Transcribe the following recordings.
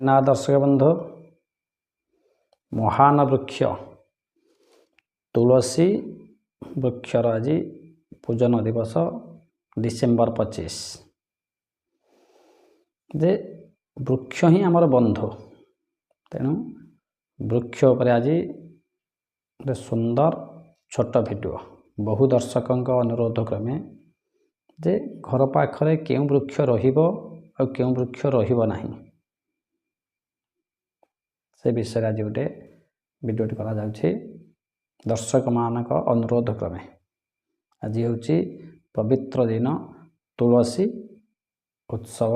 ना दर्शक बंधु महान वृक्ष तुलसी वृक्षर आज पूजन दिवस डिसेम्बर 25 जे वृक्ष ही आमर बंधु तेणु वृक्ष उपर आज गोटे सुंदर छोट भिडियो बहु दर्शकों अनुरोध क्रमे जे घर पाखरे केउं वृक्ष रहिबो आ केउं वृक्ष रहिबो नाही से विषय आज गोटे भिडियोटी करा जाउछि। दर्शक मानक अनुरोध क्रमे आज होछि पवित्र दिन तुलसी उत्सव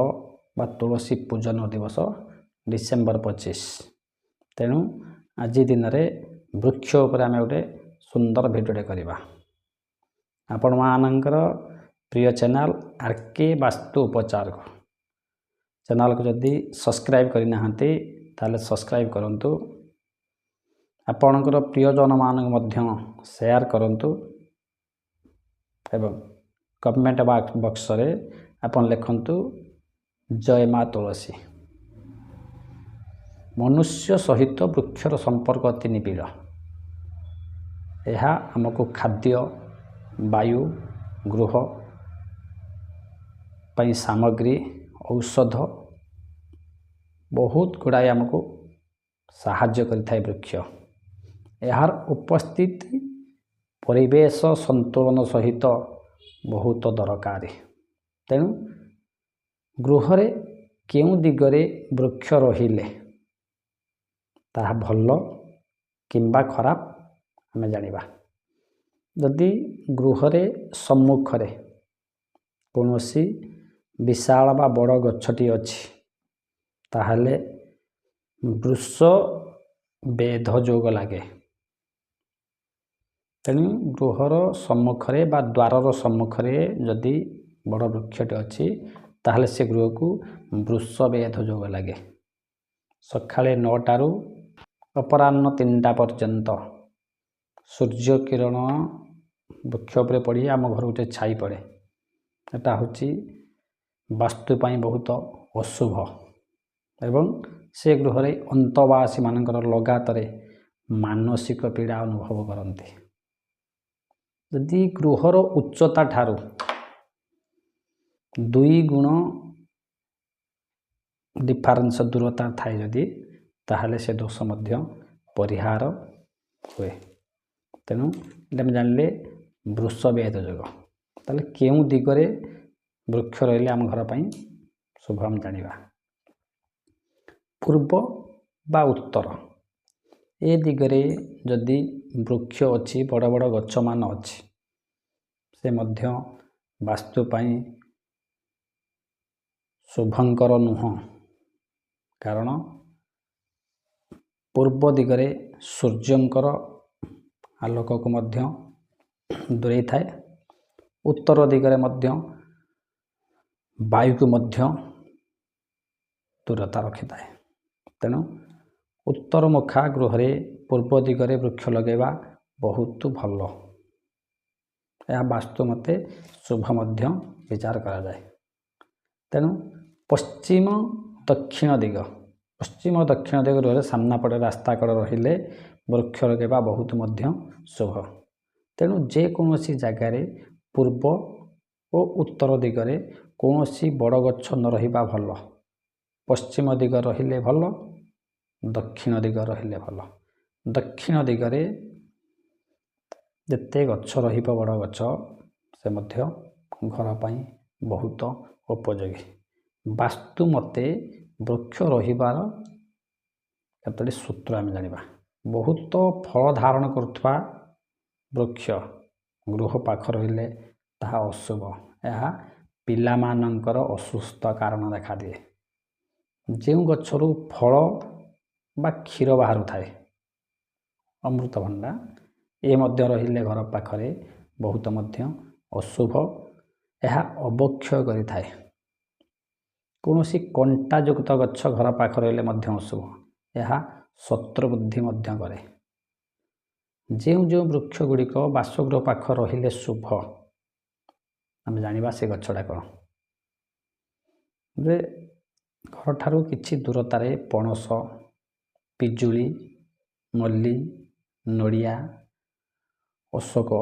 बा तुलसी पूजन दिवस डिसेम्बर 25 तेणु आज दिन रे वृक्ष उपर आमे गोटे सुंदर भिडियोटे करिबा। आपण मानकर प्रिय चैनल आरके वास्तु उपचार को चैनल को जदि सब्सक्राइब करि नाहंती ताले सब्सक्राइब करंतु आपणकर प्रियजन मानक मध्य शेयर करंतु एवं कमेंट बॉक्स रे आपन लिखंतु जय माँ तुलसी। मनुष्य सहित वृक्षर संपर्क अति निबिड़। यह आमको खाद्य वायु गृह पई सामग्री औषध बहुत गुड़ाए आमको साहाय्य करिथाय वृक्ष। यार उपस्थिति परिवेश संतुलन सहित बहुत दरकार। तेणु गृह रे केउं दिगरे वृक्ष रहिले ताहा भल किंबा खराब हमें जानिबा। यदि गृह रे सम्मुख रे कोनोसी विशाल बा बड़ गछटी अछि ताहले वृक्ष बेध जोग लागे। तेणु गृहर सम्मुख रे बा द्वारर सम्मुख रे जदि बड़ वृक्षटे अछि ताहले से गृह को वृक्ष बेध जोग लागे। सकाळे 9 रु अपराह्न 3टा पर्यंत सूर्य किरण वृक्ष पर पड़ी आम घर गोटे छाई पड़े। एटा होची वास्तु पाई बहुत अशुभ एवं से गृह रे अंतवासी मानकर लगातार मानसिक पीड़ा अनुभव करते। यदि गृहर उच्चता ठारू 2 गुण डिफरेंस दूरता थाए जदि ताहले से दोष मध्य परिहार हुए। तेणु ये जानले वृक्ष बेध जोग ताले केउं दिगरे वृक्ष रहिले आम घर पाई शुभ हम जानिबा। पूर्व बा उत्तर ए दिगरे जदि वृक्ष अछि बड़ बड़ गछ मान अछि से मध्य वास्तु पाई शुभंकर नुह। कारण पूर्व दिगरे सूर्यंकर आलोक को मध्य दूरे थाए। उत्तर दिगरे मध्य वायु को मध्य दूरता रखि थाए। तेणु उत्तर मुखा गृह रे पूर्व दिगरे वृक्ष लगेबा बहुत भल। यह वास्तु मते शुभ मध्य विचार करा जाए। तेणु पश्चिम दक्षिण दिग गृह सामना पटे रास्ता कड़ रहिले वृक्ष लगेबा बहुत मध्य शुभ। तेणु जेकोसी जगार पूर्व और उत्तर दिगरे कौनसी बड़ गछ न रहिबा भल। पश्चिम दिग रहिले भल दक्षिण दिग रहिले भल। दक्षिण दिगरे जेते गछ रहिबा बड़ गछ से मध्य घर पाई बहुत उपयोगी। वास्तु मते वृक्ष रहिबार केतोटी सूत्र आम जानिबा। बहुत फल धारण करथवा वृक्ष गृह पाख रहिले ताहा अशुभ। यह पिला मानकर असुस्थ कारण देखा दिए। जो गछरु फल बा क्षीर बाहर थाए अमृतभंडा ए मध्य रहिले घर पाखरे बहुत मध्य अशुभ। यह अवक्षय करि थाए। कौनसी कंटा युक्त गछ घर पाख रहिले मध्य अशुभ। यह शत्रु बुद्धि मध्य करे। जो वृक्ष गुड़िक बासगृह पाख रहिले शुभ आम जानिबा से गछटा कौन जे ଘରଠାରୁ କିଛି ଦୂରତାରେ ପଣସ, ପିଜୁଳି, ମଲ୍ଲି, ନଡ଼ିଆ, ଅଶୋକ,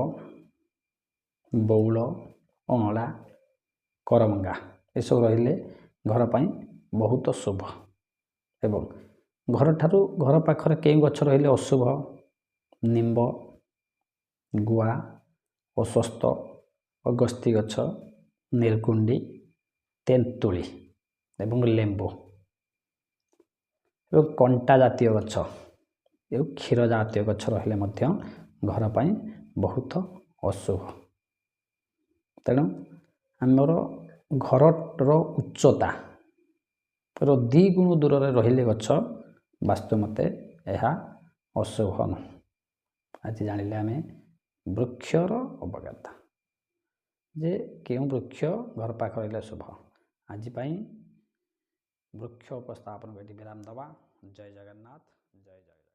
ବଉଳ, ଅଁଳା, କରମଙ୍ଗା ଏସବୁ ରହିଲେ ଘର ପାଇଁ ବହୁତ ଶୁଭ। ଏବଂ ଘର ପାଖରେ କେଉଁ ଗଛ ରହିଲେ ଅଶୁଭ? ନିମ୍ବ, ଗୁଆ, ଅଶ୍ୱସ୍ଥ, ଅଗସ୍ତି ଗଛ, ନିର୍ଗୁଣ୍ଡି, ତେନ୍ତୁଳି ଏବଂ ଲେମ୍ବୁ ଏବଂ କଣ୍ଟା ଜାତୀୟ ଗଛ ଏବଂ କ୍ଷୀର ଜାତୀୟ ଗଛ ରହିଲେ ମଧ୍ୟ ଘର ପାଇଁ ବହୁତ ଅଶୁଭ। ତେଣୁ ଆମର ଘରର ଉଚ୍ଚତାର 2 ଗୁଣ ଦୂରରେ ରହିଲେ ଗଛ ବାସ୍ତୁ ମତେ ଏହା ଅଶୁଭ ନୁହେଁ। ଆଜି ଜାଣିଲେ ଆମେ ବୃକ୍ଷର ଅବଜ୍ଞତା ଯେ କେଉଁ ବୃକ୍ଷ ଘର ପାଖରେ ରହିଲେ ଶୁଭ। ଆଜି ପାଇଁ ବୃକ୍ଷ ଉପସ୍ଥାପନ ଏଠି ବିରାମ ଦେବା। ଜୟ ଜଗନ୍ନାଥ, ଜୟ ଜଗନ୍ନାଥ।